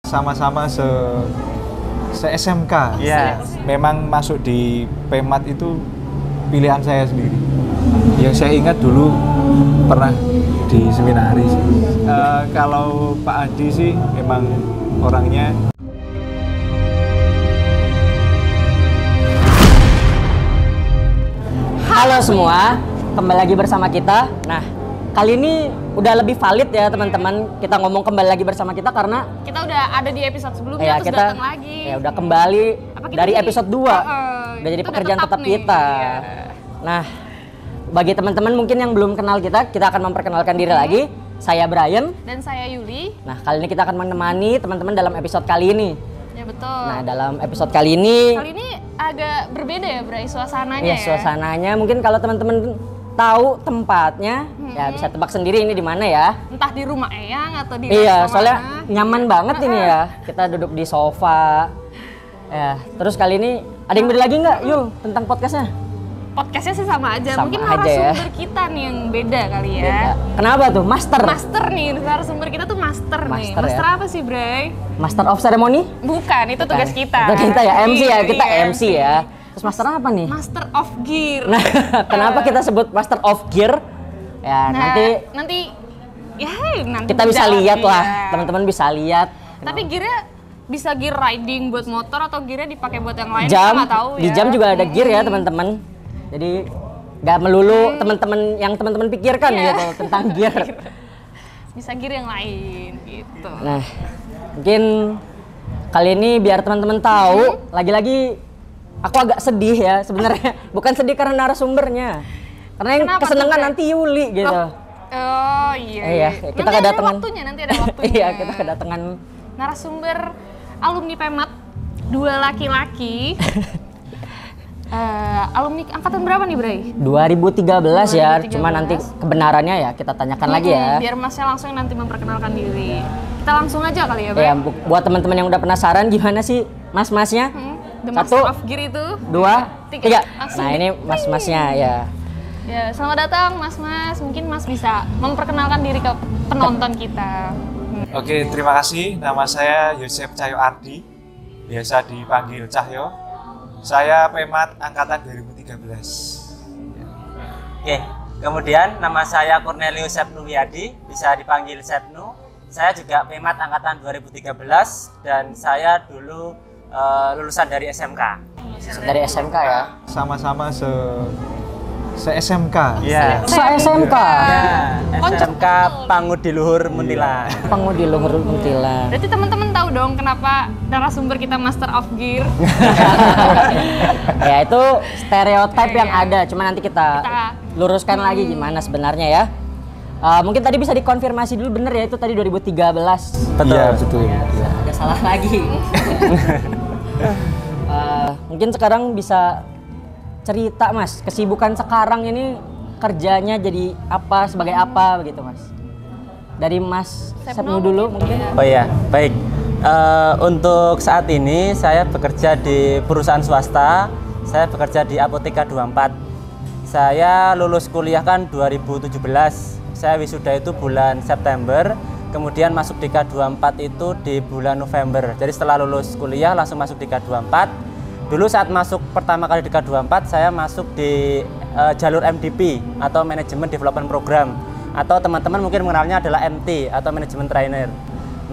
Sama-sama se-SMK. Iya. Memang masuk di PEMAT itu pilihan saya sendiri. Yang saya ingat dulu pernah di seminaris. Kalau Pak Adi sih memang orangnya. Halo semua, kembali lagi bersama kita. Nah, kali ini udah lebih valid ya teman-teman. Kita ngomong kembali lagi bersama kita karena kita udah ada di episode sebelumnya, ya, terus kita datang lagi. Ya udah kembali dari jadi, episode 2. Udah jadi pekerjaan tetap nih, kita. iya. Nah, bagi teman-teman mungkin yang belum kenal kita akan memperkenalkan diri lagi. Saya Brian dan saya Yuli. Nah, kali ini kita akan menemani teman-teman dalam episode kali ini. Ya betul. Nah, dalam episode kali ini agak berbeda ya, Bray, suasananya ya. Suasananya mungkin kalau teman-teman tahu tempatnya, ya bisa tebak sendiri ini di mana ya. Entah di rumah Eyang atau di Iya, restoran soalnya mana. nyaman banget ini ya. Kita duduk di sofa. Ya, terus kali ini ada yang beda lagi nggak, Yul, tentang podcastnya? Podcastnya sih sama aja. Sama mungkin aja ya. narasumber kita nih yang beda kali ya. Beda. Kenapa tuh? Master nih, narasumber kita tuh master nih. Master ya. Master apa sih, Bray? Master of Ceremony? Bukan, itu tugas kita. Itu kita ya, MC ya, kita Iya, MC ya. Terus master apa nih? Master of Gear. Nah, kenapa kita sebut Master of Gear? Ya, Nah, nanti nanti kita bisa dalam lihat lah, dia. teman-teman bisa lihat. Tapi gearnya bisa gear riding buat motor atau gearnya dipakai buat yang lain? Jam, kita nggak tahu ya. di jam juga ada gear ya teman-teman. Jadi nggak melulu teman-teman yang teman-teman pikirkan gitu tentang gear. Bisa gear yang lain gitu. Nah, mungkin kali ini biar teman-teman tahu, lagi-lagi aku agak sedih ya sebenarnya. Bukan sedih karena narasumbernya, karena yang Kenapa kesenangan tuh, nanti Yuli gitu. Oh iya. Iya, kita nanti kedatangan. Nanti ada waktunya. Iya, kita kedatangan narasumber alumni PEMAT, 2 laki-laki. Alumni angkatan berapa nih, Bray? 2013 ya, 2013. cuma nanti kebenarannya ya kita tanyakan lagi ya. Biar Masnya langsung nanti memperkenalkan diri. Kita langsung aja kali ya, Bray? Ya, buat teman-teman yang udah penasaran gimana sih mas-masnya? The 1, Master of Gear itu 2, 3. Langsung Nah, ini mas-masnya ya. Ya, selamat datang Mas-mas. Mungkin Mas bisa memperkenalkan diri ke penonton kita. Oke, terima kasih. Nama saya Yosef Cahyo Ardi, biasa dipanggil Cahyo. Saya PEMAT angkatan 2013. Oke, kemudian nama saya Cornelius Sepnu Wiyadi, bisa dipanggil Sepnu. Saya juga PEMAT angkatan 2013 dan saya dulu lulusan dari SMK. Dari SMK ya. Sama-sama se-SMK. Iya. SMK. SMK Pangudi Luhur Muntilan. Pangudi Luhur Muntilan. Berarti teman-teman tahu dong kenapa narasumber kita Master of Gear. Ya itu stereotip yang ada, cuma nanti kita luruskan lagi gimana sebenarnya ya. Mungkin tadi bisa dikonfirmasi dulu bener ya, itu tadi 2013. Betul. Iya, betul. Ya. Agak salah lagi. Mungkin sekarang bisa cerita Mas, kesibukan sekarang ini kerjanya jadi apa, sebagai apa begitu Mas? Dari Mas Sepnu dulu mungkin. Oh iya, baik. Untuk saat ini saya bekerja di perusahaan swasta. Saya bekerja di Apotika 24. Saya lulus kuliah kan 2017. Saya wisuda itu bulan September. Kemudian masuk di K24 itu di bulan November. Jadi setelah lulus kuliah langsung masuk di K24. Dulu saat masuk pertama kali di K24 saya masuk di jalur MDP atau Management Development Program, atau teman-teman mungkin mengenalnya adalah MT atau Management Trainer.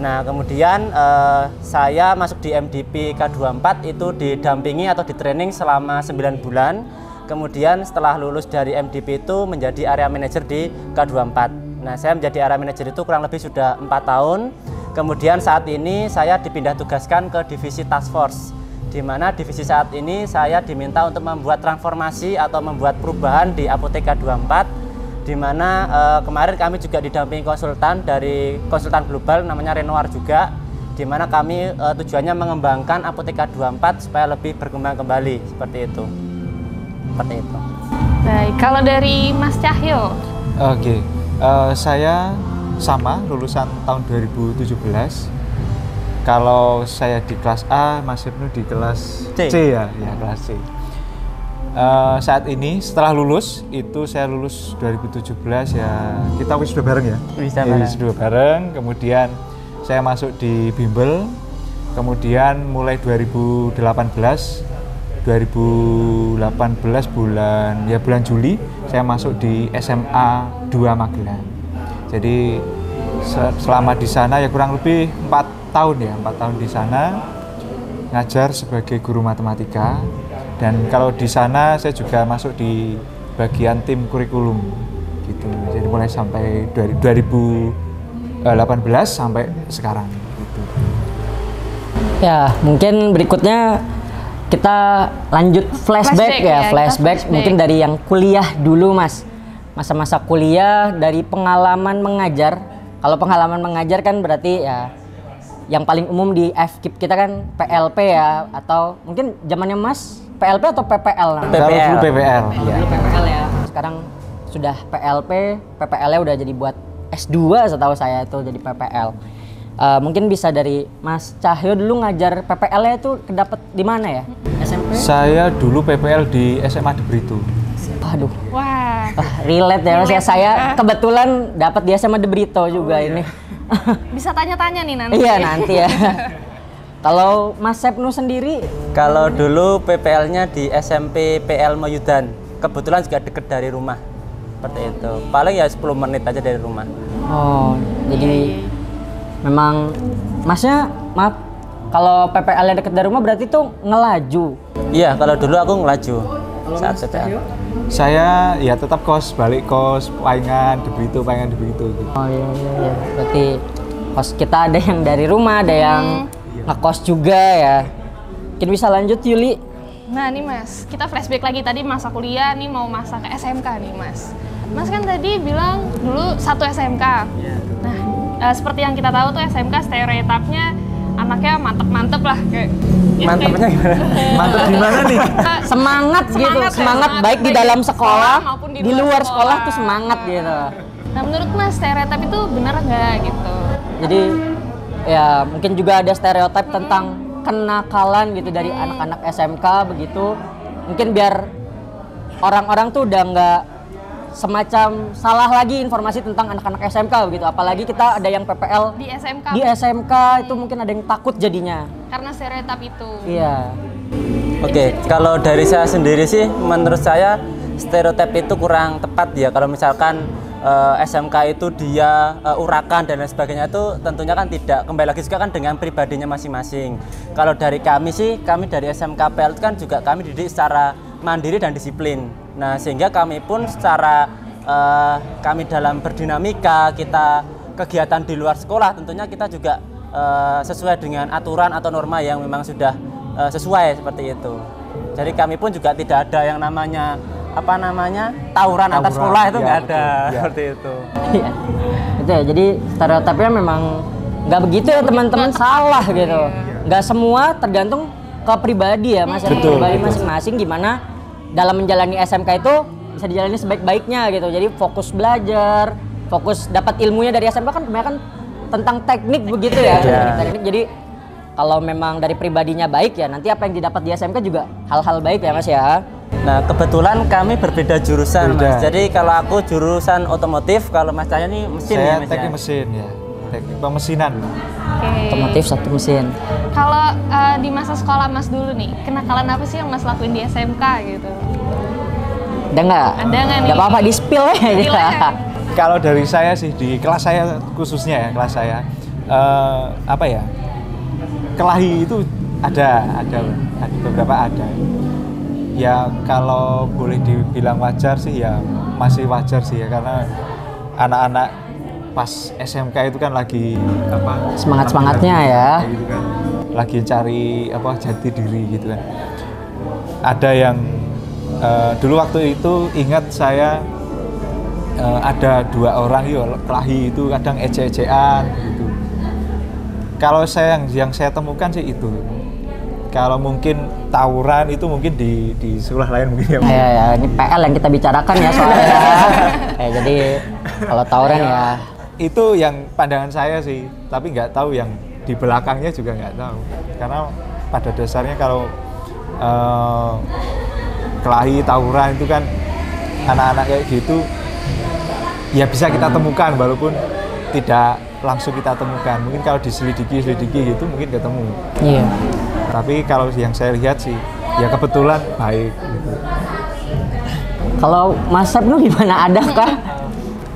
Nah kemudian saya masuk di MDP K24 itu didampingi atau di training selama 9 bulan. Kemudian setelah lulus dari MDP itu menjadi area manager di K24. Nah saya menjadi area manager itu kurang lebih sudah 4 tahun. Kemudian saat ini saya dipindah tugaskan ke divisi Task Force, di mana divisi saat ini saya diminta untuk membuat transformasi atau membuat perubahan di Apotika 24, di mana kemarin kami juga didampingi konsultan dari konsultan global namanya Renoir juga, di mana kami tujuannya mengembangkan Apotika 24 supaya lebih berkembang kembali seperti itu. Baik, kalau dari Mas Cahyo. Oke, saya sama lulusan tahun 2017. Kalau saya di kelas A, Mas Ibnu di kelas C ya, kelas C. Saat ini setelah lulus, itu saya lulus 2017 ya, kita wisuda bareng ya. Wisuda bareng, kemudian saya masuk di bimbel Kemudian mulai 2018 bulan Juli saya masuk di SMA 2 Magelang. Jadi selama di sana ya kurang lebih 4 tahun di sana ngajar sebagai guru matematika, dan kalau di sana saya juga masuk di bagian tim kurikulum gitu. Jadi mulai sampai dari 2018 sampai sekarang gitu. Ya, mungkin berikutnya kita lanjut flashback ya, flashback mungkin dari yang kuliah dulu Mas. Masa-masa kuliah dari pengalaman mengajar. Kalau pengalaman mengajar kan berarti ya yang paling umum di FKIP kita kan PLP ya, atau mungkin zamannya Mas PLP atau PPL? Kalau dulu PPL. Dulu PPL ya. Sekarang sudah PLP, PPL-nya udah jadi buat S2 setahu saya itu jadi PPL. Mungkin bisa dari Mas Cahyo dulu ngajar PPL-nya itu kedapet di mana ya? SMP? Saya dulu PPL di SMA De Brito. Aduh. Wah. Relate ya Mas ya. Saya kebetulan dapat di SMA De Brito juga ini. Bisa tanya-tanya nih nanti. Iya nanti ya. Kalau Mas Sepnu sendiri? Kalau dulu PPL-nya di SMP PL Moyudan. Kebetulan juga deket dari rumah. Seperti itu. Paling ya 10 menit aja dari rumah. Oh, jadi memang Masnya, maaf, kalau PPL-nya deket dari rumah berarti tuh ngelaju? Iya, kalau dulu aku ngelaju saat PPL. Saya ya tetap balik kos Paingan De Brito gitu. Oh iya. Berarti kos kita ada yang dari rumah, ada yang ngekos juga ya. Mungkin bisa lanjut Yuli. Nah nih Mas, kita flashback lagi tadi masa kuliah nih mau masa ke SMK nih Mas. Mas kan tadi bilang dulu satu SMK. Nah, seperti yang kita tahu tuh SMK stereotipnya anaknya mantep-mantep lah kayak. Mantepnya gimana? Mantep gimana nih? Semangat gitu, semangat baik di dalam sekolah maupun di luar sekolah tuh semangat gitu. Nah menurut Mas stereotip itu benar nggak gitu? Jadi ya mungkin juga ada stereotip tentang kenakalan gitu dari anak-anak SMK begitu. Mungkin biar orang-orang tuh udah nggak semacam salah lagi informasi tentang anak-anak SMK begitu. Apalagi kita ada yang PPL di SMK itu mungkin ada yang takut jadinya. Karena stereotip itu. Iya. Oke, kalau dari saya sendiri sih menurut saya stereotip itu kurang tepat ya. Kalau misalkan SMK itu dia urakan dan lain sebagainya, itu tentunya kan tidak, kembali lagi juga kan dengan pribadinya masing-masing. Kalau dari kami sih, kami dari SMK PL itu kan juga kami didik secara mandiri dan disiplin. Nah sehingga kami pun secara kami dalam berdinamika, kita kegiatan di luar sekolah tentunya kita juga sesuai dengan aturan atau norma yang memang sudah sesuai seperti itu. Jadi kami pun juga tidak ada yang namanya tawuran antar sekolah, itu nggak ada seperti itu. Iya. Itu ya, jadi stereotipnya memang nggak begitu ya teman-teman, salah gitu. Nggak semua tergantung ke pribadi ya Mas, pribadi masing-masing gimana dalam menjalani SMK itu bisa dijalani sebaik-baiknya gitu. Jadi fokus belajar, fokus dapat ilmunya dari SMK kan kebanyakan tentang teknik begitu ya. Teknik. Jadi kalau memang dari pribadinya baik ya nanti apa yang didapat di SMK juga hal-hal baik ya Mas ya. Nah kebetulan kami berbeda jurusan Mas. Jadi kalau aku jurusan otomotif, kalau Mas Cahyo ini mesin. Saya ya Mas teknik mesin ya, teknik pemesinan. Otomotif satu mesin. Kalau di masa sekolah Mas dulu nih, kenakalan apa sih yang Mas lakuin di SMK gitu? Ada nggak? Ada nggak nih? Nggak apa-apa, di spill ya. Kalau dari saya sih, di kelas saya khususnya ya, kelas saya kelahi itu ada beberapa ada. Ya kalau boleh dibilang wajar sih ya masih wajar sih ya, karena anak-anak pas SMK itu kan lagi semangat-semangatnya ya. Gitu kan. Lagi cari jati diri gitu kan. Ada yang dulu waktu itu ingat saya ada 2 orang kelahi itu kadang ece-ecean gitu. Kalau yang saya temukan sih itu. Kalau mungkin tawuran itu mungkin di sekolah lain mungkin ya. Ya, ini PL yang kita bicarakan ya soalnya. Jadi kalau tawuran ya itu yang pandangan saya sih, tapi nggak tahu yang di belakangnya juga nggak tahu. Karena pada dasarnya kalau kelahi tawuran itu kan anak-anak kayak gitu ya bisa kita temukan walaupun tidak langsung kita temukan. Mungkin kalau diselidiki gitu mungkin ketemu. Iya. Tapi kalau yang saya lihat sih ya kebetulan baik gitu. Kalau Mas Sepnu gimana, ada kah?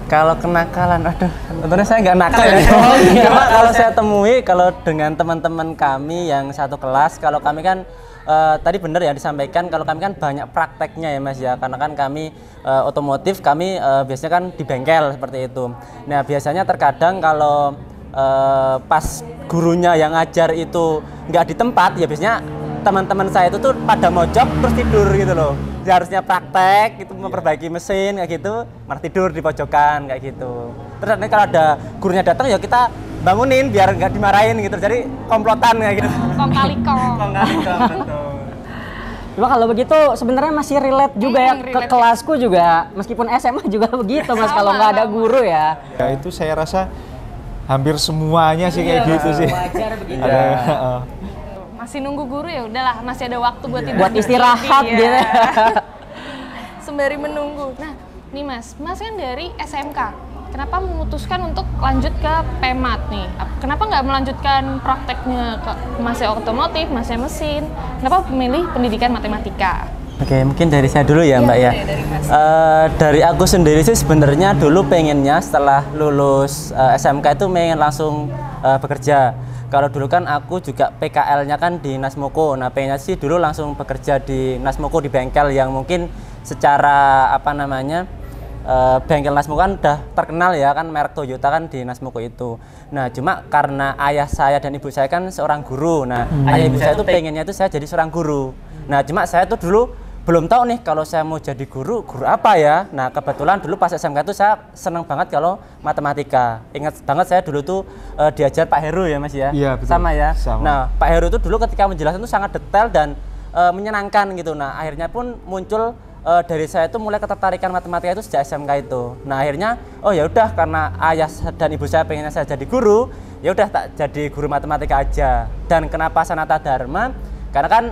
Kalau kenakalan, aduh, tentunya saya nggak nakal ya. Cuma kalau saya temui, kalau dengan teman-teman kami yang satu kelas, kalau kami kan tadi benar ya disampaikan, kalau kami kan banyak prakteknya ya Mas ya, karena kan kami otomotif, kami biasanya kan di bengkel seperti itu. Nah biasanya terkadang kalau pas gurunya yang ngajar itu nggak di tempat, ya biasanya teman-teman saya itu tuh pada mojok terus tidur gitu loh. Seharusnya praktek itu memperbaiki mesin kayak gitu, malah tidur di pojokan kayak gitu. Terus nanti kalau ada gurunya datang ya kita bangunin biar nggak dimarahin gitu. Jadi komplotan kayak gitu. Kong kali kong. Kong kali kong, betul. Cuma kalau begitu sebenarnya masih relate juga ya ke relate. kelasku juga, meskipun SMA juga begitu Mas, kalau nggak ada guru ya. Ya itu saya rasa hampir semuanya sih kayak gitu sih. Wajar begitu. Ada, Masih nunggu guru ya udahlah, masih ada waktu buat tidur. Buat istirahat Iya. gitu. Sembari menunggu. Nah, nih Mas kan dari SMK. Kenapa memutuskan untuk lanjut ke PEMAT nih? Kenapa nggak melanjutkan prakteknya ke masih otomotif, masih mesin? Kenapa memilih pendidikan matematika? Oke, mungkin dari saya dulu ya Mbak ya. Dari Mas. Dari aku sendiri sih sebenarnya dulu pengennya setelah lulus SMK itu pengen langsung bekerja. Kalau dulu kan aku juga PKL-nya kan di Nasmoko. Nah, pengennya sih dulu langsung bekerja di Nasmoko di bengkel yang mungkin secara apa namanya bengkel Nasmoko kan udah terkenal ya kan, merek Toyota kan di Nasmoko itu. Nah, cuma karena ayah saya dan ibu saya kan seorang guru. Nah, ayah ibu saya tuh pengennya itu saya jadi seorang guru. Nah, cuma saya tuh dulu belum tahu nih kalau saya mau jadi guru apa ya. Nah kebetulan dulu pas SMK itu saya seneng banget kalau matematika. Ingat banget saya dulu tuh diajar Pak Heru ya Mas ya. Iya, betul. Sama ya. Sama. Nah Pak Heru itu dulu ketika menjelaskan itu sangat detail dan menyenangkan gitu. Nah akhirnya pun muncul dari saya itu mulai ketertarikan matematika itu sejak SMK itu. Nah akhirnya oh ya udah karena ayah dan ibu saya pengennya saya jadi guru, ya udah tak jadi guru matematika aja. Dan kenapa Sanata Dharma? Karena kan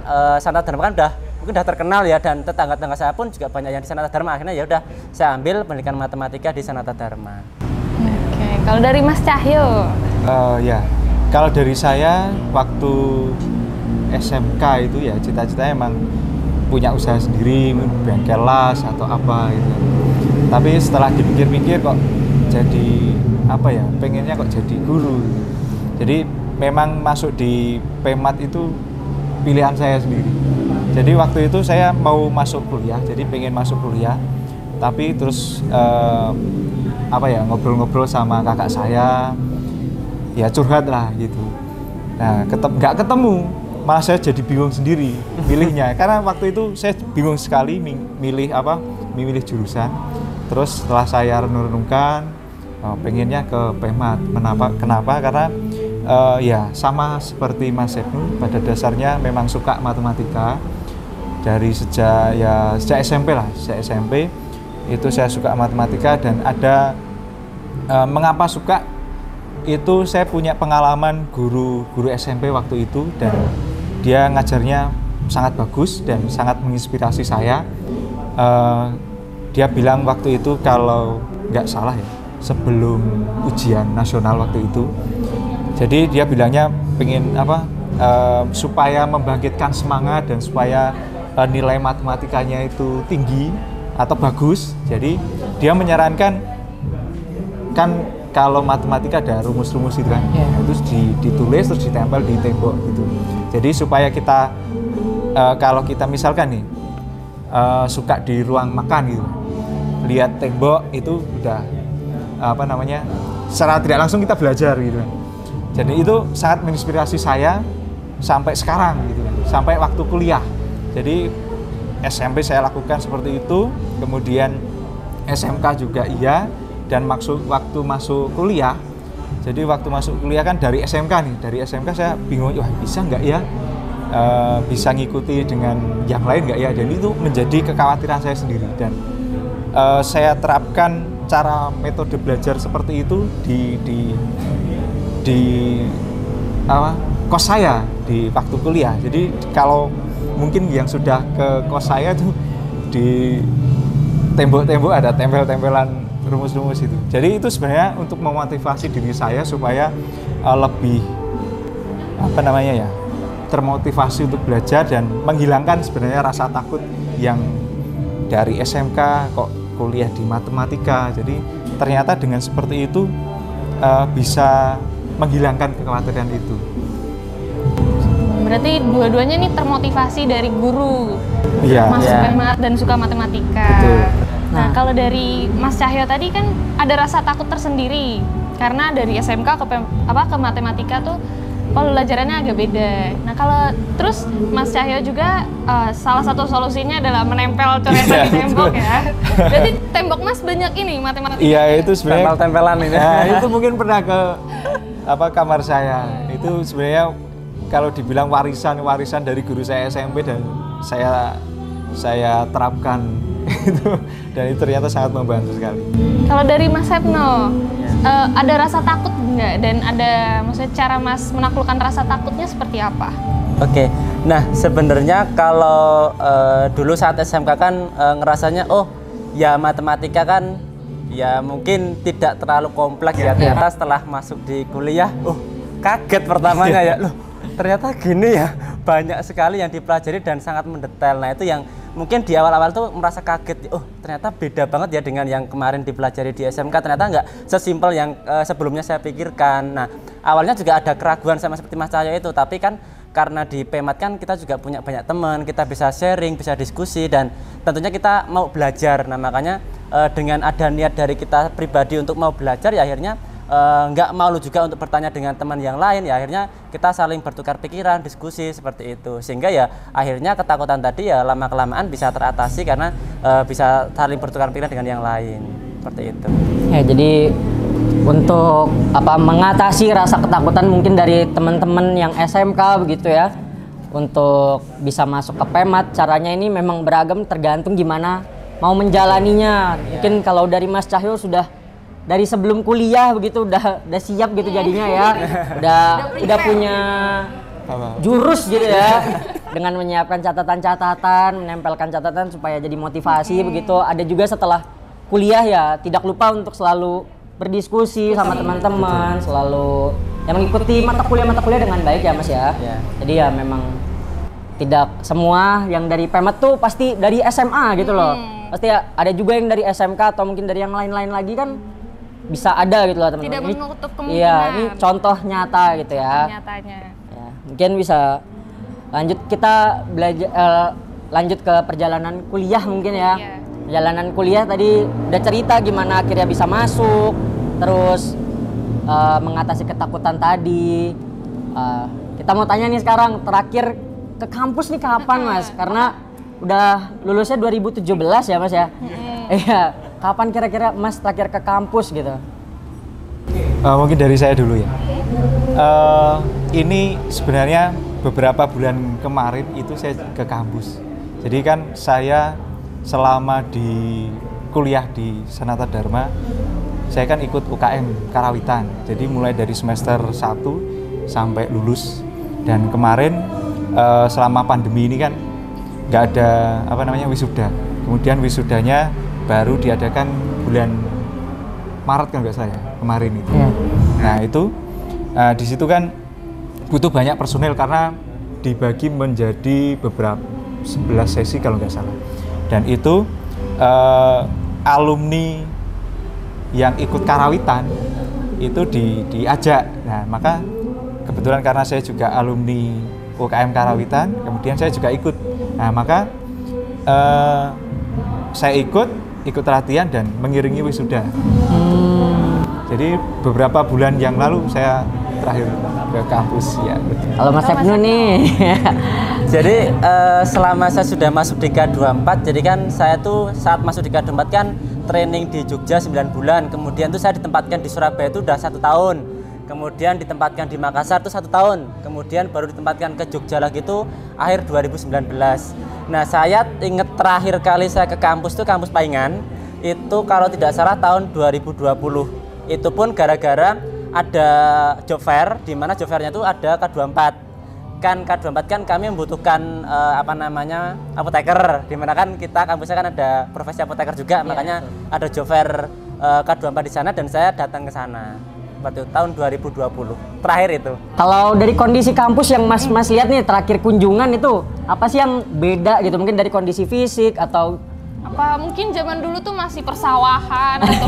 Sanata Dharma kan udah terkenal ya, dan tetangga-tetangga saya pun juga banyak yang di Sanata Dharma. Akhirnya ya udah saya ambil pendidikan matematika di Sanata Dharma. Oke, kalau dari Mas Cahyo? Ya, kalau dari saya waktu SMK itu ya cita-citanya emang punya usaha sendiri, bengkel las atau apa gitu. Tapi setelah dipikir-pikir kok jadi apa ya, pengennya kok jadi guru. Jadi memang masuk di PEMAT itu pilihan saya sendiri. Jadi waktu itu saya mau masuk kuliah, jadi pengen masuk kuliah, tapi terus apa ya, ngobrol-ngobrol sama kakak saya, ya curhat lah gitu. Nah nggak ketemu, malah saya jadi bingung sendiri milihnya, karena waktu itu saya bingung sekali milih jurusan. Terus setelah saya renung-renungkan, pengennya ke PEMAT. Kenapa? Karena ya sama seperti Mas Sepnu, pada dasarnya memang suka matematika. Dari sejak SMP lah, sejak SMP itu saya suka matematika. Dan ada mengapa suka itu, saya punya pengalaman guru SMP waktu itu, dan dia ngajarnya sangat bagus dan sangat menginspirasi saya. Dia bilang waktu itu kalau nggak salah ya, sebelum ujian nasional waktu itu, jadi dia bilangnya pengen supaya membangkitkan semangat dan supaya nilai matematikanya itu tinggi atau bagus. Jadi dia menyarankan, kan kalau matematika ada rumus-rumus itu kan, terus ditulis terus ditempel di tembok gitu. Jadi supaya kita kalau kita misalkan nih suka di ruang makan gitu, lihat tembok itu udah secara tidak langsung kita belajar gitu kan. Jadi itu sangat menginspirasi saya sampai sekarang gitu kan, sampai waktu kuliah. Jadi SMP saya lakukan seperti itu, kemudian SMK juga iya, dan waktu masuk kuliah. Jadi waktu masuk kuliah kan dari SMK nih, dari SMK saya bingung, wah bisa nggak ya, bisa ngikuti dengan yang lain nggak ya, dan itu menjadi kekhawatiran saya sendiri. Dan saya terapkan cara metode belajar seperti itu di kos saya di waktu kuliah. Jadi kalau mungkin yang sudah ke kos saya tuh, di tembok-tembok ada tempel-tempelan rumus-rumus itu. Jadi itu sebenarnya untuk memotivasi diri saya supaya lebih apa namanya ya, termotivasi untuk belajar dan menghilangkan sebenarnya rasa takut yang dari SMK kok kuliah di matematika. Jadi ternyata dengan seperti itu bisa menghilangkan kekhawatiran itu. Berarti dua-duanya nih termotivasi dari guru, Iya. Mas Pemat dan suka matematika. Betul. Nah, kalau dari Mas Cahyo tadi kan ada rasa takut tersendiri karena dari SMK ke matematika tuh pembelajarannya agak beda. Nah, kalau terus Mas Cahyo juga salah satu solusinya adalah menempel coretan di tembok ya. Jadi tembok Mas banyak ini matematika. Iya, itu sebenarnya Tempel-tempelan ini. Nah, itu mungkin pernah ke kamar saya. Itu sebenarnya kalau dibilang warisan dari guru saya SMP dan saya terapkan itu, dan itu ternyata sangat membantu sekali. Kalau dari Mas Setno, ada rasa takut nggak? Dan ada maksudnya cara Mas menaklukkan rasa takutnya seperti apa? Oke, nah sebenarnya kalau dulu saat SMK kan ngerasanya oh ya matematika kan ya mungkin tidak terlalu kompleks ya. Ternyata setelah masuk di kuliah, kaget pertamanya ya, loh ternyata gini ya, banyak sekali yang dipelajari dan sangat mendetail. Nah itu yang mungkin di awal-awal tuh merasa kaget, oh ternyata beda banget ya dengan yang kemarin dipelajari di SMK, ternyata nggak sesimpel yang sebelumnya saya pikirkan. Nah awalnya juga ada keraguan sama seperti Mas Cahyo itu, tapi kan karena di PEMAT kan kita juga punya banyak teman, kita bisa sharing, bisa diskusi, dan tentunya kita mau belajar. Nah makanya dengan ada niat dari kita pribadi untuk mau belajar ya akhirnya nggak malu juga untuk bertanya dengan teman yang lain, ya akhirnya kita saling bertukar pikiran, diskusi seperti itu, sehingga ya akhirnya ketakutan tadi ya lama-kelamaan bisa teratasi karena bisa saling bertukar pikiran dengan yang lain seperti itu. Ya, jadi untuk mengatasi rasa ketakutan mungkin dari teman-teman yang SMK begitu ya, untuk bisa masuk ke PEMAT caranya ini memang beragam tergantung gimana mau menjalaninya. Mungkin kalau dari Mas Cahyo sudah dari sebelum kuliah begitu udah siap gitu jadinya ya, udah punya jurus gitu ya, dengan menyiapkan catatan-catatan, menempelkan catatan supaya jadi motivasi begitu. Ada juga setelah kuliah ya tidak lupa untuk selalu berdiskusi sama teman-teman, selalu mengikuti mata kuliah dengan baik ya Mas ya. Jadi ya memang tidak semua yang dari PEMAT tuh pasti dari SMA gitu loh. Pasti ada juga yang dari SMK atau mungkin dari yang lain-lain lagi kan bisa ada gitu loh teman-teman. Tidak menutup kemungkinan. Iya, ini contoh nyata gitu ya. Nyatanya. Ya, mungkin bisa kita belajar lanjut ke perjalanan kuliah mungkin ya. Iya. Perjalanan kuliah tadi udah cerita gimana akhirnya bisa masuk, terus mengatasi ketakutan tadi. Kita mau tanya nih sekarang, terakhir ke kampus nih kapan Mas? Karena udah lulusnya 2017 ya Mas ya. Iya, kapan kira-kira Mas terakhir ke kampus gitu? Mungkin dari saya dulu ya. Ini sebenarnya beberapa bulan kemarin itu saya ke kampus. Jadi kan saya selama di kuliah di Sanata Dharma, saya kan ikut UKM Karawitan. Jadi mulai dari semester 1 sampai lulus. Dan kemarin selama pandemi ini kan nggak ada wisuda. Kemudian wisudanya baru diadakan bulan Maret kan nggak salah ya, kemarin itu. Nah itu di situ kan butuh banyak personel karena dibagi menjadi beberapa 11 sesi kalau nggak salah. Dan itu alumni yang ikut Karawitan itu diajak. Nah maka kebetulan karena saya juga alumni UKM Karawitan, kemudian saya juga ikut. Nah maka saya ikut latihan dan mengiringi wisuda. Jadi beberapa bulan yang lalu saya terakhir ke kampus ya. Kalau Mas Setno nih. Jadi selama saya sudah masuk di K24, jadi kan saya tuh saat masuk di K24 kan training di Jogja 9 bulan, kemudian tuh saya ditempatkan di Surabaya itu udah 1 tahun, kemudian ditempatkan di Makassar tuh 1 tahun, kemudian baru ditempatkan ke Jogja lagi tuh akhir 2019. Nah saya inget terakhir kali saya ke kampus tuh kampus Paingan, itu kalau tidak salah tahun 2020. Itu pun gara-gara ada job fair, di mana job fairnya itu ada K24. Kan K24 kan kami membutuhkan apoteker, di mana kan kita kampusnya kan ada profesi apoteker juga, makanya ada job fair K24 di sana dan saya datang ke sana. Waktu tahun 2020 terakhir itu. Kalau dari kondisi kampus yang Mas lihat nih terakhir kunjungan itu apa sih yang beda gitu? Mungkin dari kondisi fisik atau Apa mungkin zaman dulu tuh masih persawahan atau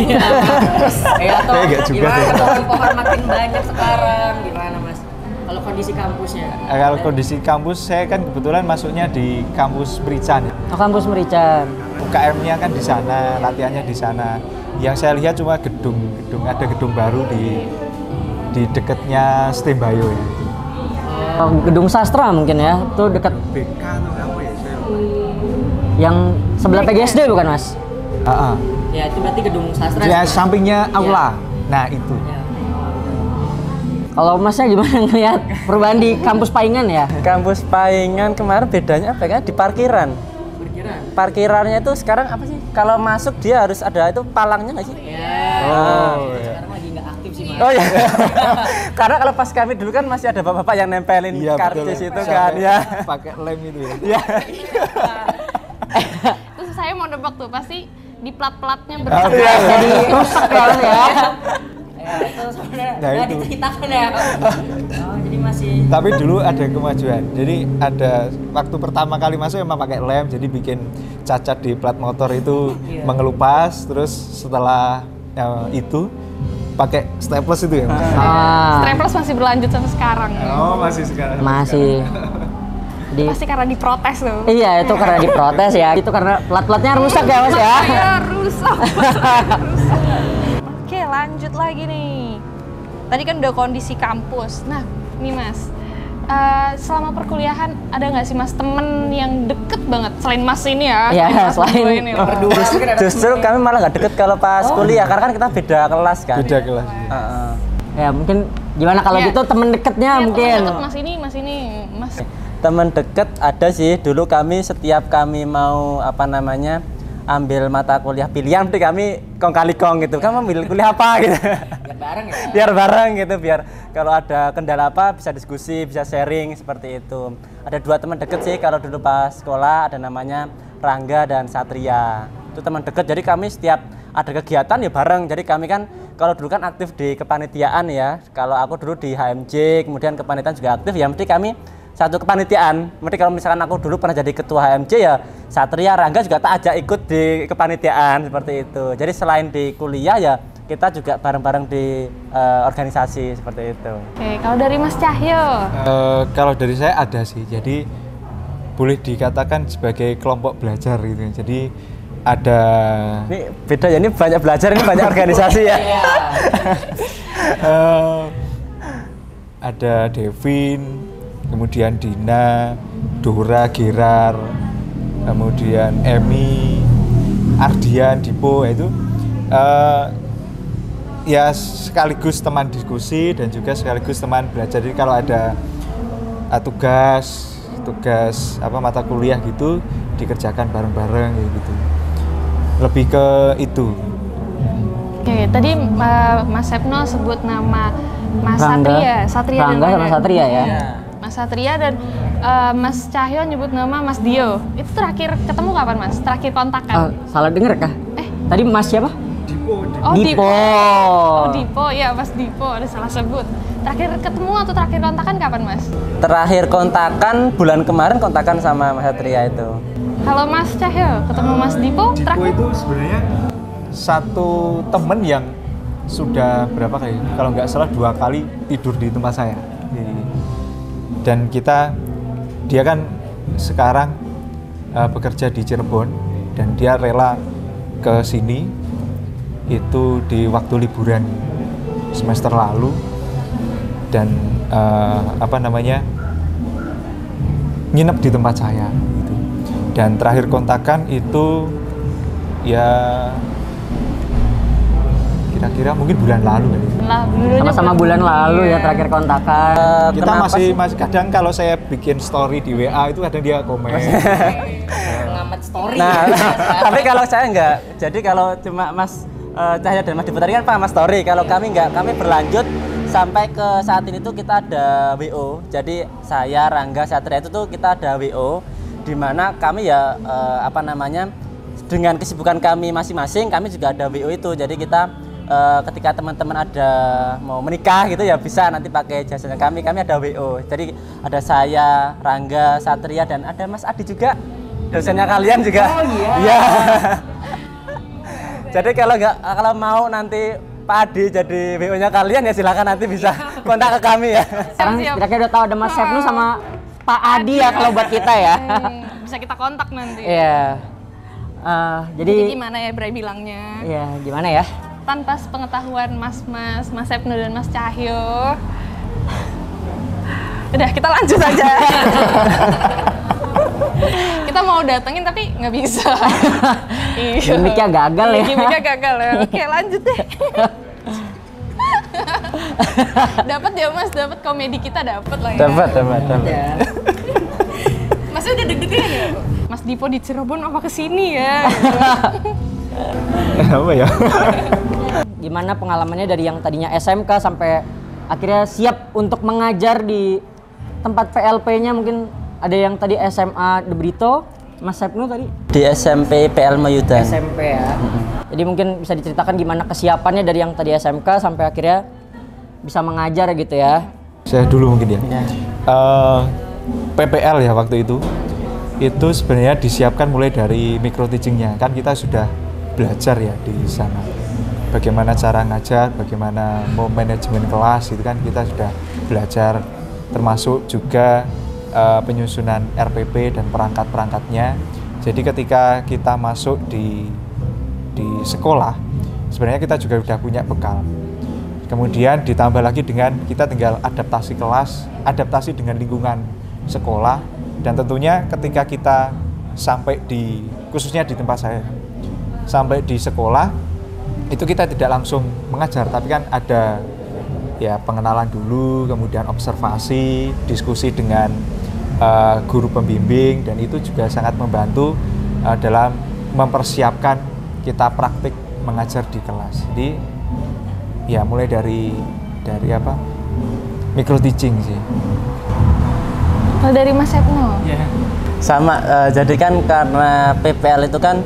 atau Enggak juga gimana deh. pohon-pohon makin banyak sekarang gimana Mas? Kalau kondisi kampusnya? Kalau kondisi kampus, saya kan kebetulan masuknya di kampus Merican. Oh, kampus Merican. UKM-nya kan di sana, latihannya di sana. Yang saya lihat cuma ada gedung baru di dekatnya Stembayo ya. Gedung sastra mungkin ya, itu dekat BK atau apa ya? yang sebelah PGSD bukan Mas? Heeh. Ya itu berarti gedung sastra. Di sampingnya aula. Nah, itu. Ya. Kalau Masnya gimana ngeliat perubahan di kampus Paingan ya? Kampus Paingan kemarin bedanya apa ya? Di parkiran. Parkirannya itu sekarang apa sih? Kalau masuk dia harus ada itu palangnya nggak sih? Sekarang lagi nggak aktif sih Mas. Oh ya. Karena kalau pas kami dulu kan masih ada bapak-bapak yang nempelin karcis itu kan ya. Pakai lem itu ya. Iya. Terus saya mau nebak tuh pasti di plat-platnya Jadi rusak kan ya? Itu sebenarnya Nah, nggak itu. diceritakan ya. Oh jadi masih. Tapi dulu ada kemajuan. Jadi ada waktu pertama kali masuk emang pakai lem, jadi bikin cacat di plat motor itu mengelupas. Terus setelah itu pakai staples itu ya. Strapless masih berlanjut sampai sekarang. Oh, masih sekarang. Masih. Pasti karena diprotes loh. Iya itu karena diprotes ya. Itu karena plat-platnya rusak ya Mas ya. Iya, rusak. Oke, lanjut lagi nih. Tadi kan udah kondisi kampus. Nah, nih Mas, selama perkuliahan ada nggak sih Mas temen yang deket banget selain Mas ini ya? Iya, Mas selain berdua ini loh. Justru kami malah nggak deket kalau pas kuliah karena kan kita beda kelas kan. Beda kelas. Heeh. Ya mungkin gimana kalau Iya. gitu temen deketnya Iya, mungkin. temen deket Mas ini. Teman deket ada sih. Dulu kami setiap kami mau ambil mata kuliah pilihan berarti kami kong kali kong gitu. Kamu ambil kuliah apa gitu. Biar bareng ya. Biar bareng gitu, biar kalau ada kendala apa bisa diskusi, bisa sharing seperti itu. Ada 2 teman deket sih kalau dulu pas sekolah, ada namanya Rangga dan Satria. Itu teman deket. Jadi kami setiap ada kegiatan ya bareng. Jadi kami kan kalau dulu kan aktif di kepanitiaan ya. Kalau aku dulu di HMJ, kemudian kepanitiaan juga aktif ya. Mesti kami satu kepanitiaan. Mesti kalau misalkan aku dulu pernah jadi ketua HMJ ya, Satria, Rangga juga tak ajak ikut di kepanitiaan seperti itu. Jadi selain di kuliah ya kita juga bareng-bareng di organisasi seperti itu. Oke, kalau dari Mas Cahyo. Kalau dari saya ada sih. Jadi boleh dikatakan sebagai kelompok belajar gitu. Jadi ada Ini beda ya, ini banyak belajar, ini banyak organisasi ya. ada Devin, kemudian Dina, Dora, Gerar, kemudian Emi, Ardian, Dipo itu ya sekaligus teman diskusi dan juga sekaligus teman belajar. Jadi kalau ada tugas mata kuliah gitu dikerjakan bareng-bareng gitu. Lebih ke itu. Oke, tadi Mas Sepno sebut nama Mas Rangga. Satria Rangga dan sama Satria ya. Mas Satria dan Mas Cahyo nyebut nama Mas Dio. Itu terakhir ketemu kapan Mas? Terakhir kontakan? Salah denger kah? Tadi Mas siapa? Oh, Dipo. Oh, Dipo, ya Mas Dipo, ada salah sebut. Terakhir ketemu atau terakhir kontakan kapan Mas? Terakhir kontakan bulan kemarin kontakan sama Mas Satria itu. Kalau Mas Cahyo ketemu Mas Dipo, Dipo terakhir? itu sebenarnya satu temen yang sudah berapa kali? Kalau nggak salah 2 kali tidur di tempat saya. Dan dia kan sekarang bekerja di Cirebon dan dia rela ke sini itu di waktu liburan semester lalu dan nginep di tempat saya gitu. Dan terakhir kontakan itu ya kira-kira mungkin bulan lalu ya. Sama-sama bulan lalu ya terakhir kontakan. Kita Kenapa masih kadang kalau saya bikin story di WA itu kadang dia komen. Pengamat story. Nah, tapi kalau saya enggak. Jadi kalau cuma Mas Cahyo dan Mas Dipo tadi kan Pak Mas story. Kalau kami enggak, kami berlanjut sampai ke saat ini tuh kita ada WO. Jadi saya, Rangga, Satria itu tuh kita ada WO di mana kami ya dengan kesibukan kami masing-masing, kami juga ada WO itu. Jadi kita ketika teman-teman ada mau menikah gitu ya bisa nanti pakai jasanya kami ada WO. Jadi ada saya, Rangga, Satria, dan ada Mas Adi juga, dosennya kalian juga. Oh iya. Iya. Jadi kalau mau nanti Pak Adi jadi WO-nya kalian ya silakan nanti bisa kontak ke kami ya. Sekarang Siap. kira-kira udah tahu ada Mas Sepnu sama Pak Adi ya kalau buat kita ya. Bisa kita kontak nanti. Iya. Jadi gimana ya Bray bilangnya? Iya, gimana ya? Tanpa pengetahuan Mas Sepnu dan Mas Cahyo. Udah, kita lanjut aja. Kita mau datengin tapi nggak bisa. Gimiknya gagal ya. Gimiknya gagal ya. Oke, lanjut deh. Dapat ya Mas, dapat komedi kita dapat lah ya. Dapat. Ya. Mas udah deg-degan ya? Mas Dipo di Cirebon apa kesini ya? Apa ya? Gimana pengalamannya dari yang tadinya SMK sampai akhirnya siap untuk mengajar di tempat PLP-nya, mungkin ada yang tadi SMA De Brito, Mas Sepnu tadi? Di SMP PL Mayudan. SMP ya. Jadi mungkin bisa diceritakan gimana kesiapannya dari yang tadi SMK sampai akhirnya bisa mengajar gitu ya. Saya dulu mungkin ya. PPL ya waktu itu sebenarnya disiapkan mulai dari micro teachingnya. Kan kita sudah belajar ya di sana. Bagaimana cara ngajar, bagaimana mau manajemen kelas itu kan kita sudah belajar, termasuk juga penyusunan RPP dan perangkat-perangkatnya. Jadi ketika kita masuk di sekolah, sebenarnya kita juga sudah punya bekal. Kemudian ditambah lagi dengan kita tinggal adaptasi kelas, adaptasi dengan lingkungan sekolah, dan tentunya ketika kita sampai khususnya di tempat saya, sampai di sekolah, itu kita tidak langsung mengajar, tapi kan ada ya pengenalan dulu, kemudian observasi, diskusi dengan guru pembimbing, dan itu juga sangat membantu dalam mempersiapkan kita praktik mengajar di kelas. Jadi ya mulai dari apa? Micro teaching sih. Kalau dari Mas Sepnu? Yeah. Sama, jadi kan karena PPL itu kan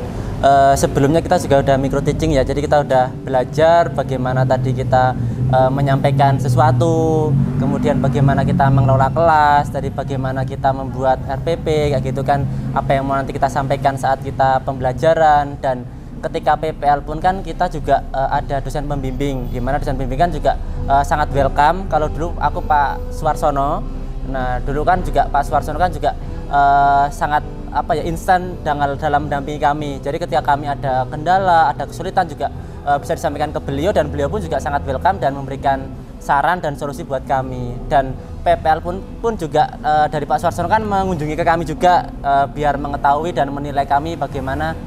sebelumnya kita juga udah micro teaching ya, jadi kita udah belajar bagaimana tadi kita menyampaikan sesuatu, kemudian bagaimana kita mengelola kelas, dari bagaimana kita membuat RPP kayak gitu kan, apa yang mau nanti kita sampaikan saat kita pembelajaran. Dan ketika PPL pun kan kita juga ada dosen pembimbing, di mana dosen pembimbing kan juga sangat welcome. Kalau dulu aku Pak Suwarsono, nah dulu kan juga Pak Suwarsono kan juga sangat instan dalam mendampingi kami. Jadi ketika kami ada kendala, ada kesulitan juga bisa disampaikan ke beliau, dan beliau pun juga sangat welcome dan memberikan saran dan solusi buat kami. Dan PPL pun juga dari Pak Suwarsono kan mengunjungi ke kami juga biar mengetahui dan menilai kami bagaimana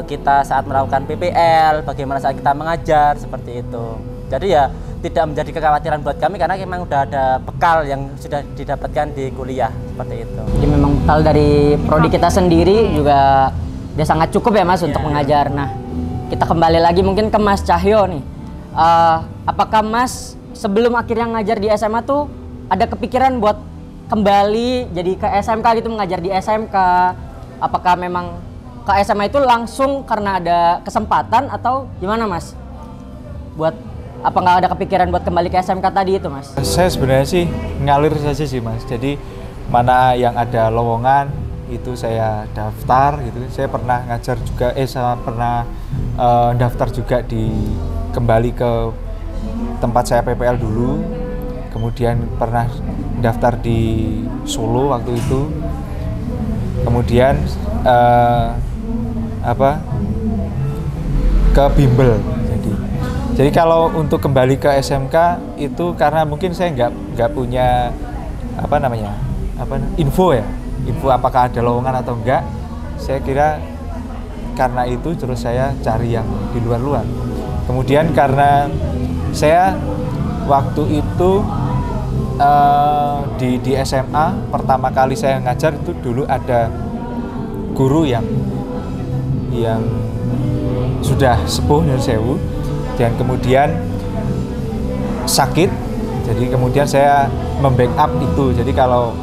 kita saat melakukan PPL, bagaimana saat kita mengajar, seperti itu. Jadi ya tidak menjadi kekhawatiran buat kami karena memang udah ada bekal yang sudah didapatkan di kuliah, seperti itu. Jadi memang bekal dari prodi kita sendiri juga udah sangat cukup ya Mas untuk mengajar. Nah, kita kembali lagi mungkin ke Mas Cahyo nih. Apakah Mas sebelum akhirnya ngajar di SMA tuh ada kepikiran buat kembali jadi ke SMK gitu, mengajar di SMK? Apakah memang ke SMA itu langsung karena ada kesempatan atau gimana Mas? Apa nggak ada kepikiran buat kembali ke SMK tadi itu Mas? Saya sebenarnya sih ngalir saja sih Mas. Jadi mana yang ada lowongan itu saya daftar gitu. Saya pernah ngajar juga, saya pernah daftar juga kembali ke tempat saya PPL dulu. Kemudian pernah daftar di Solo waktu itu. Kemudian ke Bimbel. Jadi kalau untuk kembali ke SMK itu karena mungkin saya nggak punya info apakah ada lowongan atau enggak. Saya kira karena itu terus saya cari yang di luar. Kemudian karena saya waktu itu di SMA pertama kali saya ngajar itu dulu ada guru yang sudah sepuh Nyun Sewu, dan kemudian sakit, jadi kemudian saya membackup itu. Jadi kalau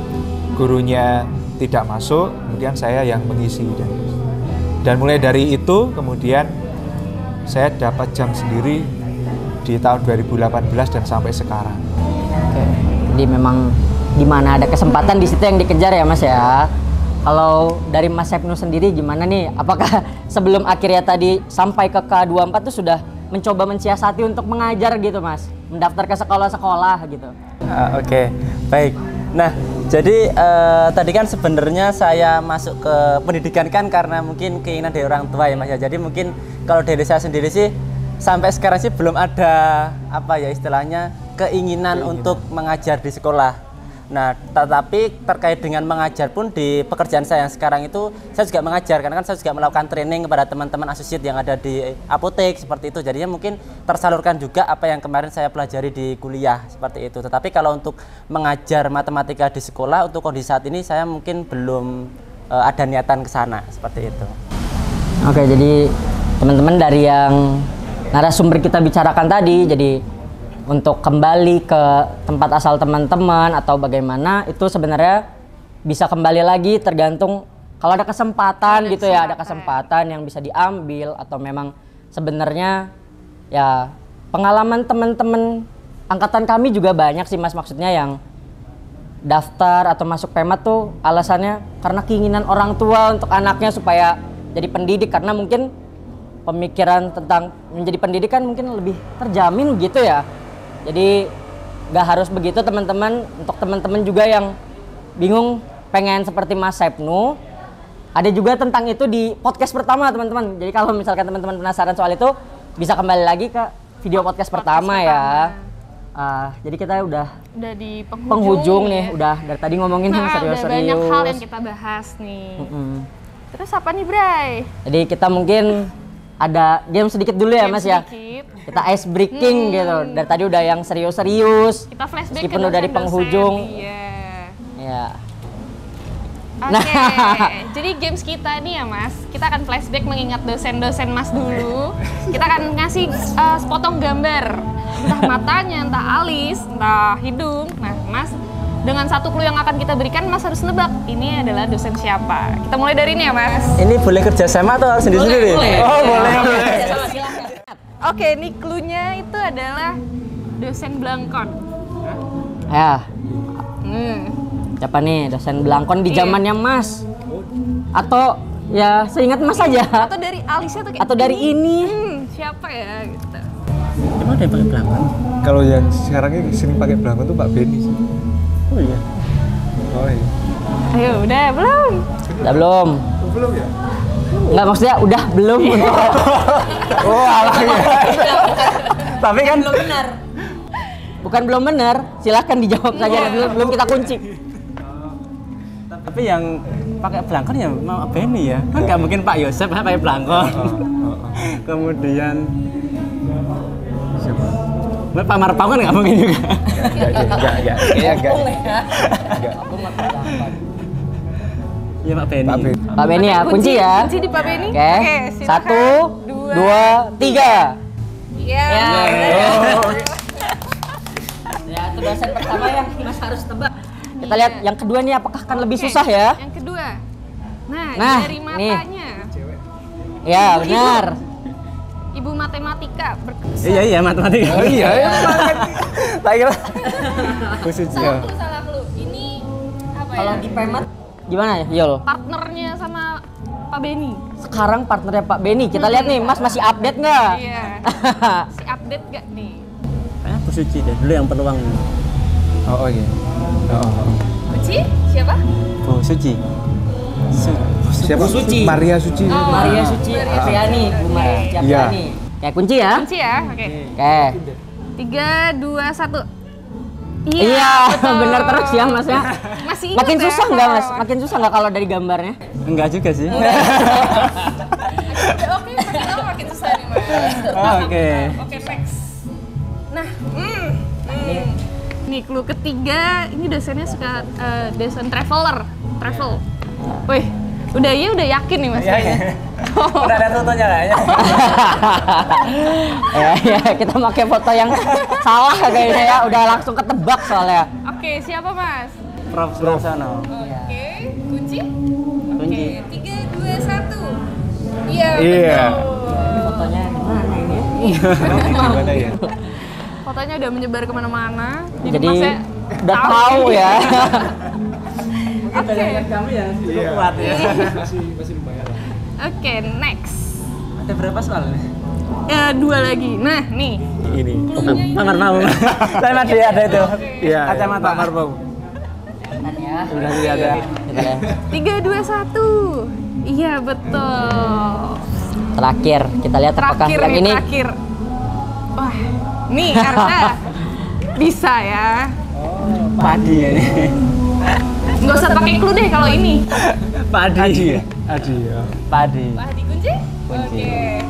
gurunya tidak masuk, kemudian saya yang mengisi. Dan Dan mulai dari itu kemudian saya dapat jam sendiri di tahun 2018 dan sampai sekarang. Oke. Jadi memang di mana ada kesempatan di situ yang dikejar ya Mas ya. Kalau dari Mas Sepnu sendiri gimana nih? Apakah sebelum akhirnya tadi sampai ke K24 tuh sudah mencoba mensiasati untuk mengajar gitu Mas? Mendaftar ke sekolah-sekolah gitu. Oke, baik. Nah, jadi tadi kan sebenarnya saya masuk ke pendidikan kan karena mungkin keinginan dari orang tua ya Mas ya. Jadi mungkin kalau dari saya sendiri sih sampai sekarang sih belum ada apa ya istilahnya keinginan untuk mengajar di sekolah. Nah, tetapi terkait dengan mengajar pun di pekerjaan saya yang sekarang itu saya juga mengajar karena kan saya juga melakukan training kepada teman-teman asosiat yang ada di apotek seperti itu. Jadinya mungkin tersalurkan juga apa yang kemarin saya pelajari di kuliah seperti itu. Tetapi kalau untuk mengajar matematika di sekolah untuk kondisi saat ini saya mungkin belum ada niatan ke sana seperti itu. Oke, jadi teman-teman dari yang narasumber kita bicarakan tadi, jadi untuk kembali ke tempat asal teman-teman atau bagaimana itu sebenarnya bisa kembali lagi tergantung kalau ada kesempatan gitu ya, ada kesempatan yang bisa diambil atau memang sebenarnya ya pengalaman teman-teman angkatan kami juga banyak sih Mas, maksudnya yang daftar atau masuk PEMAT tuh alasannya karena keinginan orang tua untuk anaknya supaya jadi pendidik, karena mungkin pemikiran tentang menjadi pendidik kan mungkin lebih terjamin gitu ya. Jadi gak harus begitu teman-teman. Untuk teman-teman juga yang bingung pengen seperti Mas Sepnu, ada juga tentang itu di podcast pertama teman-teman. Jadi kalau misalkan teman-teman penasaran soal itu bisa kembali lagi ke video podcast pertama ya. Jadi kita udah di penghujung nih, udah dari tadi ngomongin yang serius-serius. Udah banyak hal yang kita bahas nih. Terus apa nih Bray? Jadi kita mungkin ada game sedikit dulu ya Mas ya. Kita ice breaking gitu. Dari tadi udah yang serius-serius. Kita flashback meskipun udah di penghujung. Ya. Oke. Jadi games kita nih ya Mas, kita akan flashback mengingat dosen-dosen Mas dulu. Kita akan ngasih sepotong gambar, entah matanya, entah alis, entah hidung. Nah Mas, dengan satu clue yang akan kita berikan, Mas harus nebak ini adalah dosen siapa. Kita mulai dari ini ya Mas. Ini boleh kerja sama atau harus sendiri-sendiri? Oh boleh. Oke, ini clue-nya itu adalah dosen Blangkon. Ya. Siapa nih dosen Blangkon di zamannya Mas? Atau ya seingat Mas aja? Atau dari alisnya tuh kayak atau dari ini? Siapa ya gitu. Emang ada yang pakai Blangkon? Kalau yang sekarang ini sering pakai Blangkon tuh Pak Beni sih. Oh iya. Oh iya. Ayo, udah belum? Udah belum? Belum ya? Enggak, maksudnya udah belum untuk Oh alah ya. Tapi kan belum benar. Bukan belum benar, silahkan dijawab saja, belum kita kunci. Tapi yang pakai Blangkon ya Pak Beni ya. Kan nggak mungkin Pak Yosep pakai Blangkon. Kemudian Siapa? Pak Marpang kan nggak mungkin juga. Enggak. Iya Pak Beni. Pak Beni ya, kunci ya. Kunci di Pak Beni. Oke. Silakan. 1, 2, 3. Iya. Ya, itu dosen pertama yang Mas harus tebak. Kita lihat yang kedua nih, apakah akan lebih susah ya? Yang kedua. Nah, dari nih. matanya. Ya, benar. Ibu matematika berkesan. Iya matematika. Oh iya. Tak kira. Khusus ya. Salah lu. Ini apa Kalau ya? di PEMAT gimana ya, Yul? Partnernya sama Pak Beni. Sekarang partnernya Pak Beni. Kita lihat nih, Mas masih update nggak? Iya. Si update gak nih? Kayaknya Bu Suci deh, dulu yang peluang. Oh iya. Kunci? Siapa? Bu Suci. Siapa? Suci. Maria Suci. Maria Suci Apriani, Bu Maria Apriani. Kayak kunci ya? Kunci ya? Oke. Oke. 3, 2, 1. Iya, benar terus ya Mas ya. Masih Makin ingat susah ya? nggak Mas? Makin susah nggak kalau dari gambarnya? Enggak juga sih. Oke, makin susah nih Mas. Oke. Oke, next. Nah, nih clue ketiga, ini dosennya suka dosen travel. Wih, udah yakin nih Mas. Udah ada fotonya kayaknya. Ya, kita pakai foto yang salah kayaknya ya, udah langsung ketebak soalnya. Oke, siapa Mas? Prof Surosono. Oke, kunci? Kunci. Oke, 3, 2, 1. Iya. Iya. Fotonya gimana ini? Gimana ya? Fotonya udah menyebar kemana-mana. Jadi Masnya udah tahu ya. Oke. Kamu yang Iya. kuat ya. Masih lumayan lah. Oke, next. Ada berapa soal nih? Ya, 2 lagi. Nah, nih. Ini. Kamar mau. Saya masih ada itu. Iya. Kacamata. Kamar mau. Ya. Udah tidak ada. Gitu ya. 3, 2, 1. Iya, betul. Terakhir kita lihat apakah Terakhir yang nih, ini terakhir. Wah, nih harusnya bisa ya. Padi ya ini. Nggak usah pakai clue deh kalau ini. Padi. Adi ya? Adi ya. Padi. Wah, dikunci? Kunci. Oke.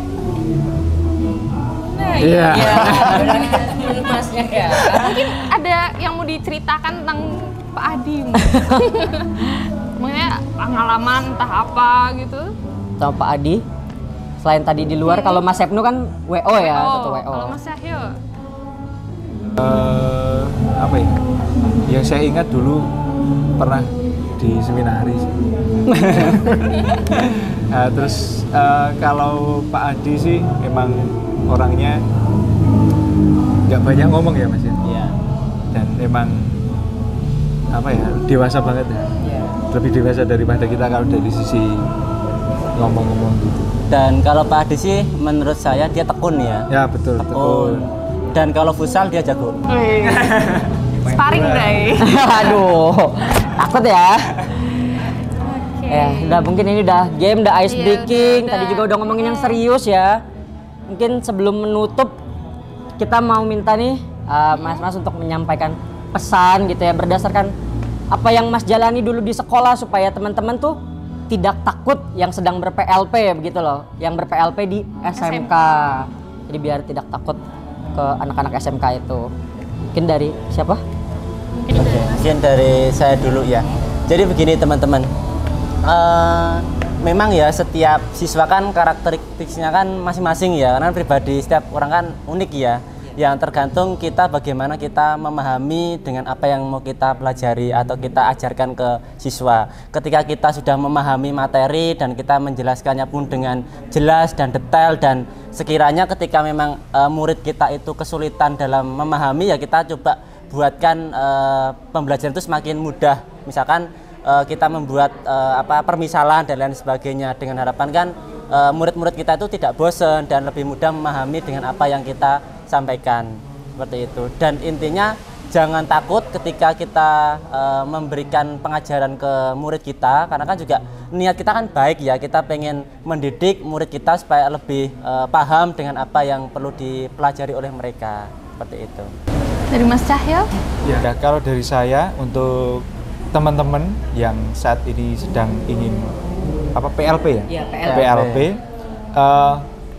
Nah, Iya. ya masnya ya. mungkin ada yang mau diceritakan tentang Pak Adi. Mungkin pengalaman entah apa gitu. Sama Pak Adi. Selain tadi di luar, kalau Mas Sepnu kan WO ya, satu WO. Kalau Mas Syahyo. Apa ya? Yang saya ingat dulu pernah di seminaris. Nah, terus kalau Pak Adi sih emang orangnya nggak banyak ngomong ya Mas ya. Iya. Dan emang apa ya, dewasa banget ya. Iya. Lebih dewasa daripada kita kalau dari sisi ngomong-ngomong gitu. Dan kalau Pak Adi sih menurut saya dia tekun ya. Ya betul, tekun. Dan kalau futsal dia jago. Sparring, Bray. Aduh, takut ya. Oke. Ya, udah mungkin ini udah game, udah ice Iya, breaking. udah. Tadi juga udah ngomongin yang serius ya. Mungkin sebelum menutup kita mau minta nih Mas untuk menyampaikan pesan gitu ya berdasarkan apa yang Mas jalani dulu di sekolah supaya teman-teman tuh tidak takut yang sedang ber-PLP begitu loh, yang ber-PLP di SMK. Jadi biar tidak takut ke anak-anak SMK itu. Mungkin dari siapa? Mungkin dari saya dulu ya. Jadi begini teman-teman. Memang ya setiap siswa kan karakteristiknya kan masing-masing ya. Karena pribadi setiap orang kan unik ya. Yang tergantung kita bagaimana kita memahami dengan apa yang mau kita pelajari atau kita ajarkan ke siswa. Ketika kita sudah memahami materi dan kita menjelaskannya pun dengan jelas dan detail, dan sekiranya ketika memang murid kita itu kesulitan dalam memahami, ya kita coba buatkan pembelajaran itu semakin mudah. Misalkan kita membuat permisalan dan lain sebagainya, dengan harapan kan murid-murid kita itu tidak bosan dan lebih mudah memahami dengan apa yang kita sampaikan, seperti itu. Dan intinya jangan takut ketika kita memberikan pengajaran ke murid kita, karena kan juga niat kita kan baik ya, kita pengen mendidik murid kita supaya lebih paham dengan apa yang perlu dipelajari oleh mereka, seperti itu. Dari Mas Cahyo? Ya, kalau dari saya untuk teman-teman yang saat ini sedang ingin PLP ya? Iya, PLP.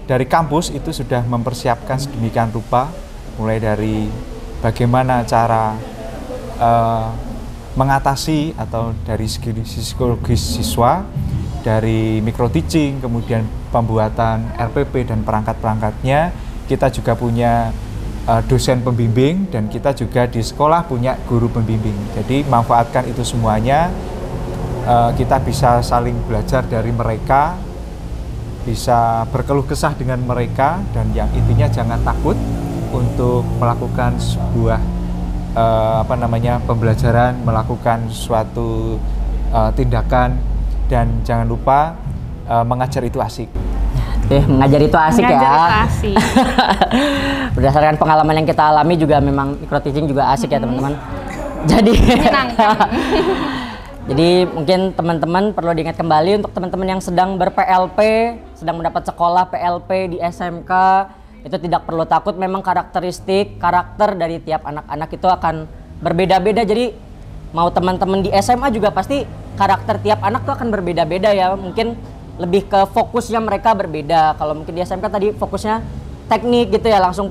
Dari kampus itu sudah mempersiapkan sedemikian rupa, mulai dari bagaimana cara mengatasi atau dari segi psikologis siswa, dari micro teaching, kemudian pembuatan RPP dan perangkat-perangkatnya. Kita juga punya dosen pembimbing, dan kita juga di sekolah punya guru pembimbing. Jadi manfaatkan itu semuanya, kita bisa saling belajar dari mereka, bisa berkeluh kesah dengan mereka, dan yang intinya jangan takut untuk melakukan sebuah pembelajaran, melakukan suatu tindakan, dan jangan lupa mengajar itu asik. Mengajar itu asik Mengajar ya. itu asik. Berdasarkan pengalaman yang kita alami juga memang micro teaching juga asik ya teman-teman. Jadi Menyenangkan. Jadi mungkin teman-teman perlu diingat kembali untuk teman-teman yang sedang ber-PLP, sedang mendapat sekolah PLP di SMK, itu tidak perlu takut. Memang karakter dari tiap anak-anak itu akan berbeda-beda. Jadi mau teman-teman di SMA juga pasti karakter tiap anak tuh akan berbeda-beda ya. Mungkin lebih ke fokusnya mereka berbeda. Kalau mungkin di SMK tadi fokusnya teknik gitu ya, langsung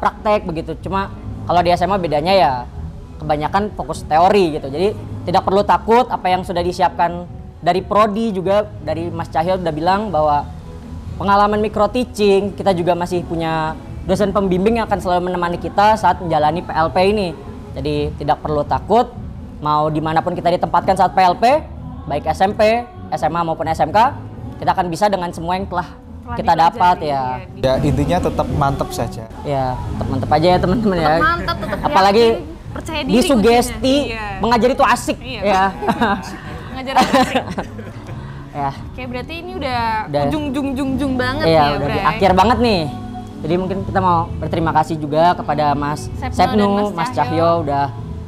praktek begitu. Cuma kalau di SMA bedanya ya kebanyakan fokus teori gitu. Jadi tidak perlu takut, apa yang sudah disiapkan dari prodi juga, dari Mas Cahyo udah bilang bahwa pengalaman micro teaching, kita juga masih punya dosen pembimbing yang akan selalu menemani kita saat menjalani PLP ini. Jadi tidak perlu takut, mau dimanapun kita ditempatkan saat PLP, baik SMP, SMA maupun SMK, kita akan bisa dengan semua yang telah Telah kita dapat dipelajari, ya. Ya intinya tetap mantep saja. Ya, tetap mantep aja ya teman-teman ya. Tetap mantap, tetap Apalagi yakin, percaya diri disugesti, kuncinya. Iya. mengajar itu asik Iya. ya. Ngajar asik. Ya, Oke, berarti ini udah Udah. ujung banget iya ya, udah di Bray. akhir banget nih. Jadi mungkin kita mau berterima kasih juga kepada Mas Sepnu dan Sepnu, Mas Mas Cahyo. Cahyo udah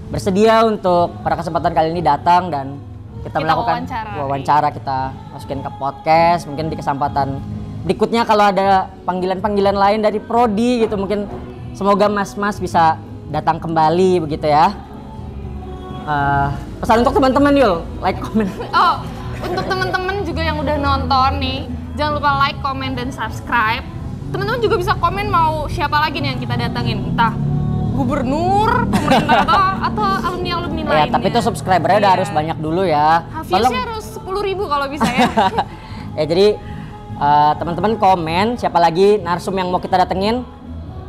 bersedia untuk pada kesempatan kali ini datang dan kita melakukan wawancara, kita masukin ke podcast. Mungkin di kesempatan berikutnya kalau ada panggilan-panggilan lain dari prodi gitu, mungkin semoga Mas-mas bisa datang kembali begitu ya. Pesan untuk teman-teman yuk, like, comment. Oh, untuk teman-teman juga yang udah nonton nih, jangan lupa like, comment, dan subscribe. Teman-teman juga bisa komen mau siapa lagi nih yang kita datangin, entah gubernur, pemerintah atau alumni-alumni Ya, lainnya. tapi itu subscribernya udah Iya. harus banyak dulu ya. Viewsnya harus 10.000 kalau bisa ya. Ya jadi teman-teman komen siapa lagi narsum yang mau kita datengin.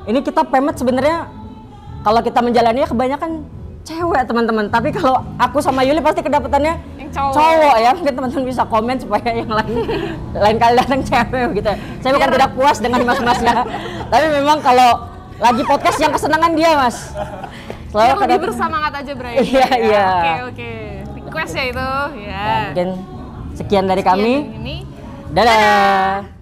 Ini kita pemet sebenarnya kalau kita menjalaninya kebanyakan cewek teman-teman. Tapi kalau aku sama Yuli pasti kedapetannya Yang cowok. cowok ya. Mungkin teman-teman bisa komen supaya yang lain kali datang cewek gitu. Saya bukan tidak puas dengan mas-masnya. Tapi memang kalau lagi podcast yang kesenangan dia mas. Biar lebih kedatangan- bersemangat aja, Bray. Iya, iya. Oke. Request ya itu. Ya. Mungkin sekian dari Sekian kami. dari ini. Dadah.